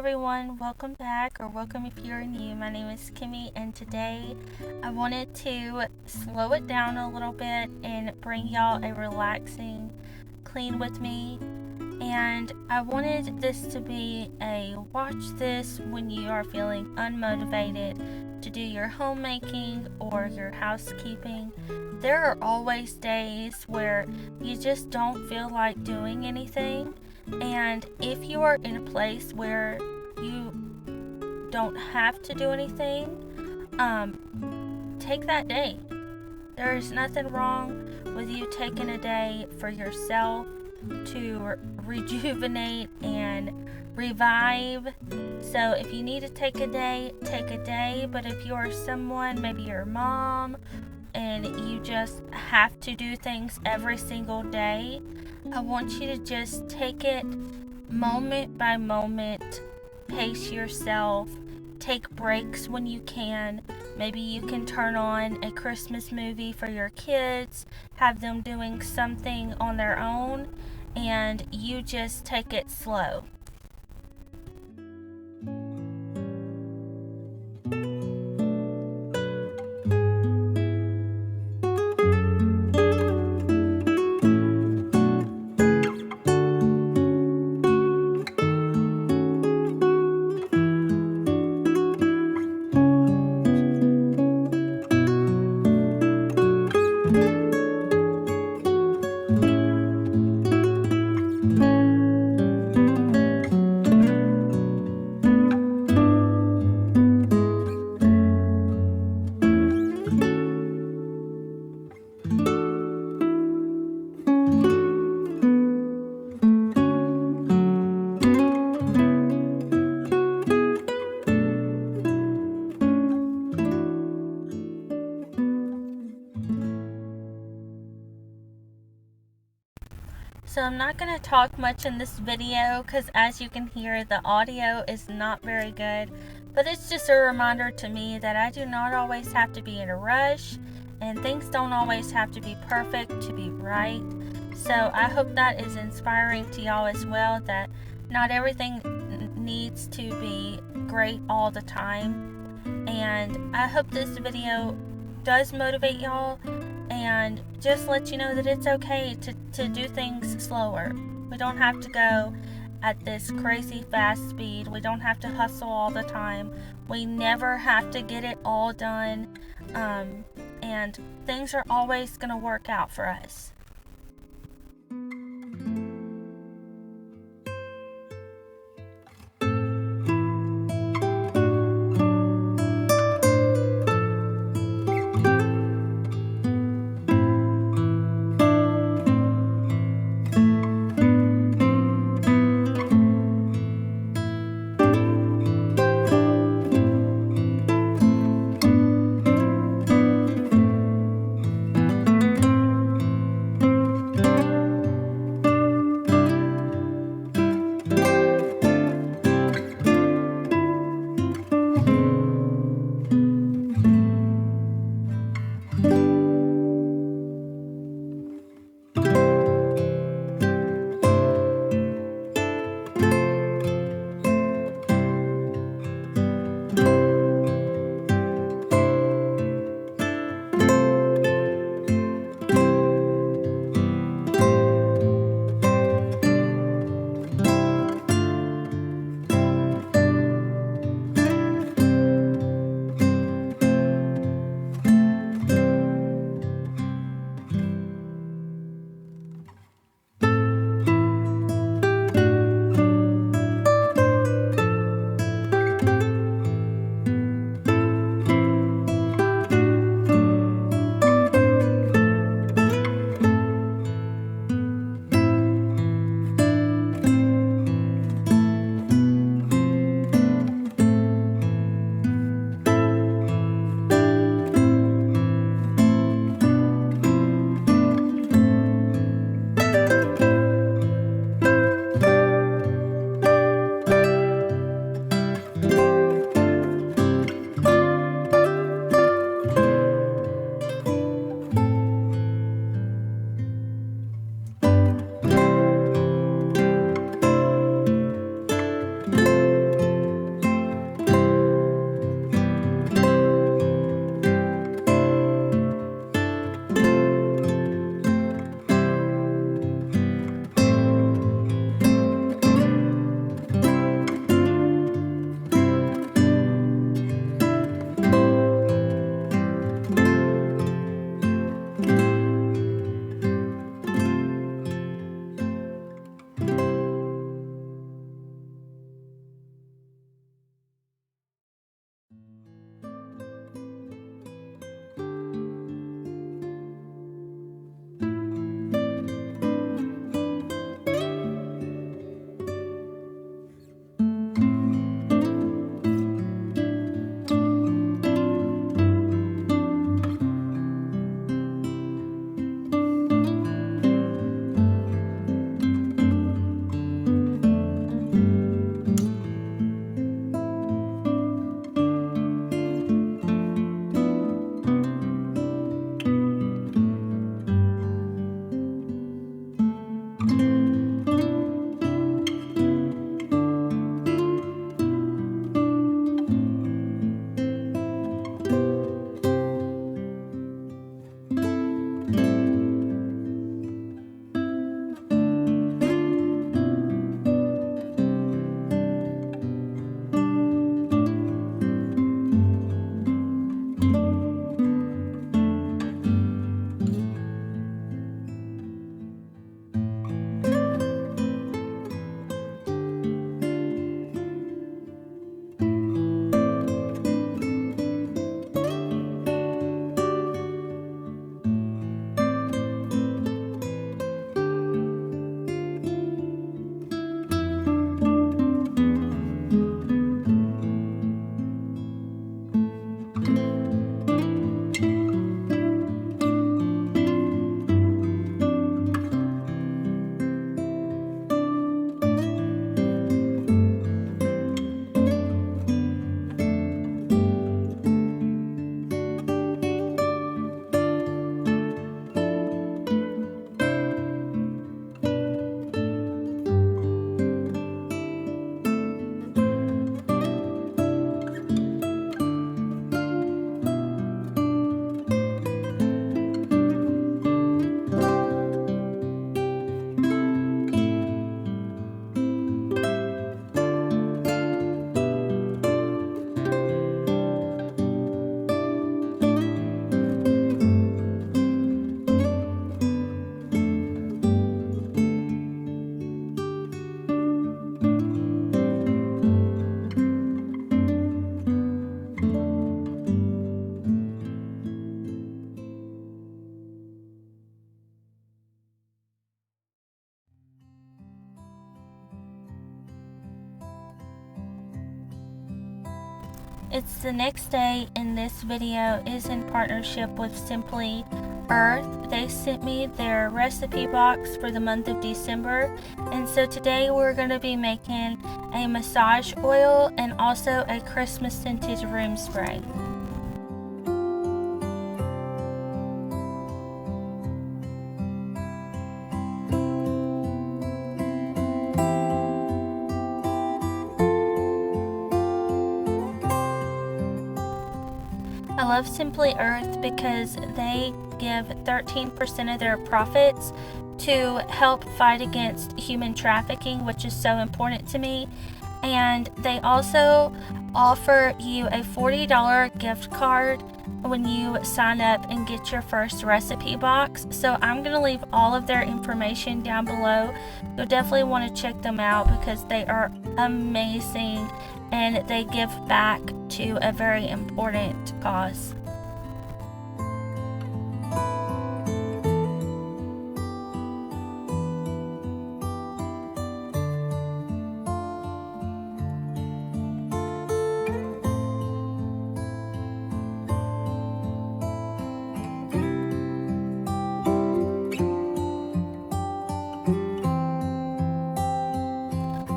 everyone, welcome back, or welcome if you're new. My name is Kimmy, and today I wanted to slow it down a little bit and bring y'all a relaxing clean with me. And I wanted this to be a watch this when you are feeling unmotivated to do your homemaking or your housekeeping. There are always days where you just don't feel like doing anything. And if you are in a place where you don't have to do anything, take that day. There is nothing wrong with you taking a day for yourself to rejuvenate and revive. So if you need to take a day, take a day. But if you are someone, maybe your mom, and you just have to do things every single day, I want you to just take it moment by moment, pace yourself, take breaks when you can. Maybe you can turn on a Christmas movie for your kids, have them doing something on their own, and you just take it slow. So I'm not going to talk much in this video because, as you can hear, the audio is not very good. But it's just a reminder to me that I do not always have to be in a rush, and things don't always have to be perfect to be right. So I hope that is inspiring to y'all as well, that not everything needs to be great all the time. And I hope this video does motivate y'all and just let you know that it's okay to do things slower. We don't have to go at this crazy fast speed. We don't have to hustle all the time. We never have to get it all done. And things are always going to work out for us. It's the next day, and this video is in partnership with Simply Earth. They sent me their recipe box for the month of December, and so today we're going to be making a massage oil and also a Christmas scented room spray. I love Simply Earth because they give 13% of their profits to help fight against human trafficking, which is so important to me. And they also offer you a $40 gift card when you sign up and get your first recipe box. So I'm going to leave all of their information down below. You'll definitely want to check them out because they are amazing and they give back to a very important cause.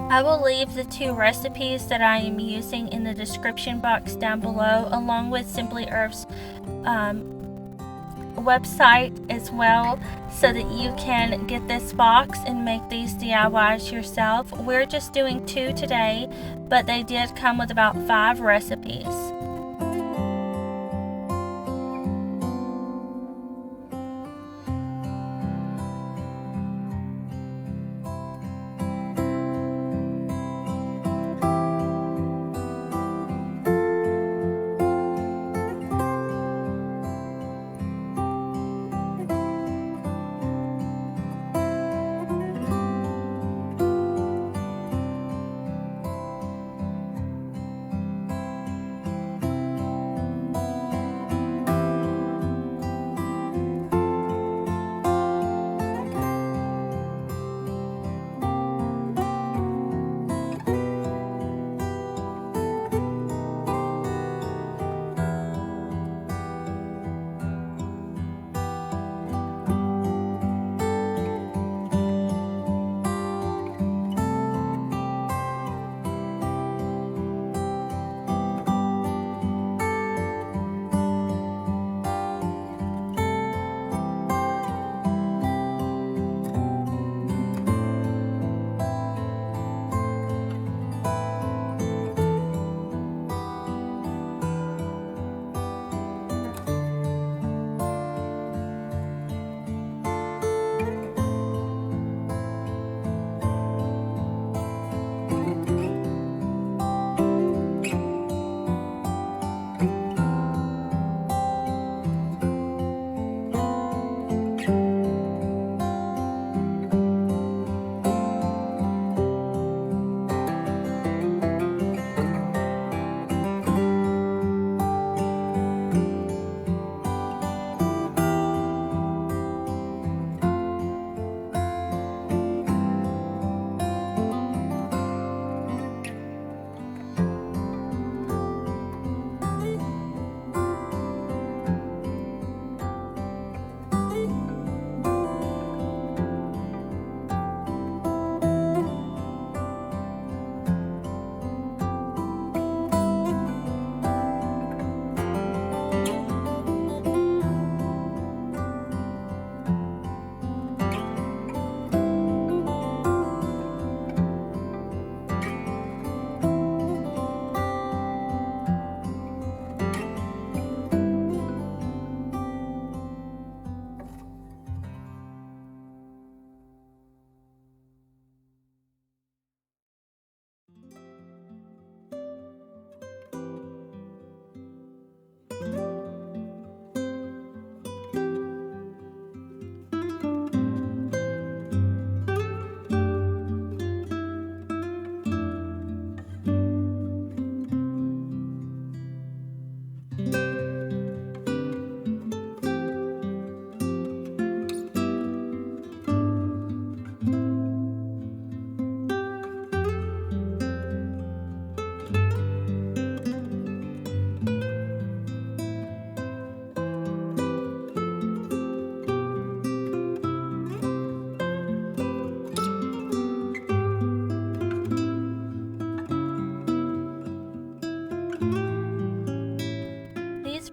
I will leave the 2 recipes that I am using in the description box down below, along with Simply Earth's website as well, so that you can get this box and make these DIYs yourself. We're just doing 2 today, but they did come with about 5 recipes.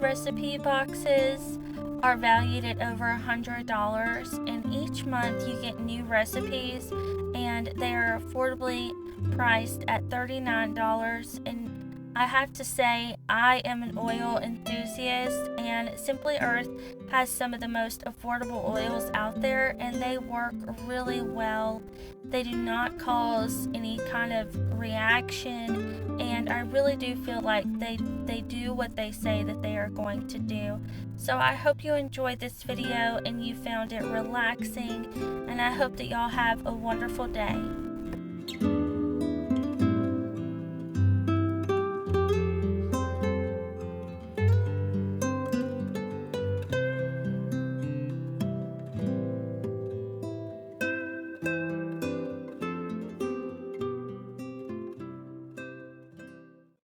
recipe boxes are valued at over $100, and each month you get new recipes, and they are affordably priced at $39. And I have to say, I am an oil enthusiast, and Simply Earth has some of the most affordable oils out there, and they work really well. They do not cause any kind of reaction, and I really do feel like they do what they say that they are going to do. So I hope you enjoyed this video and you found it relaxing, and I hope that y'all have a wonderful day.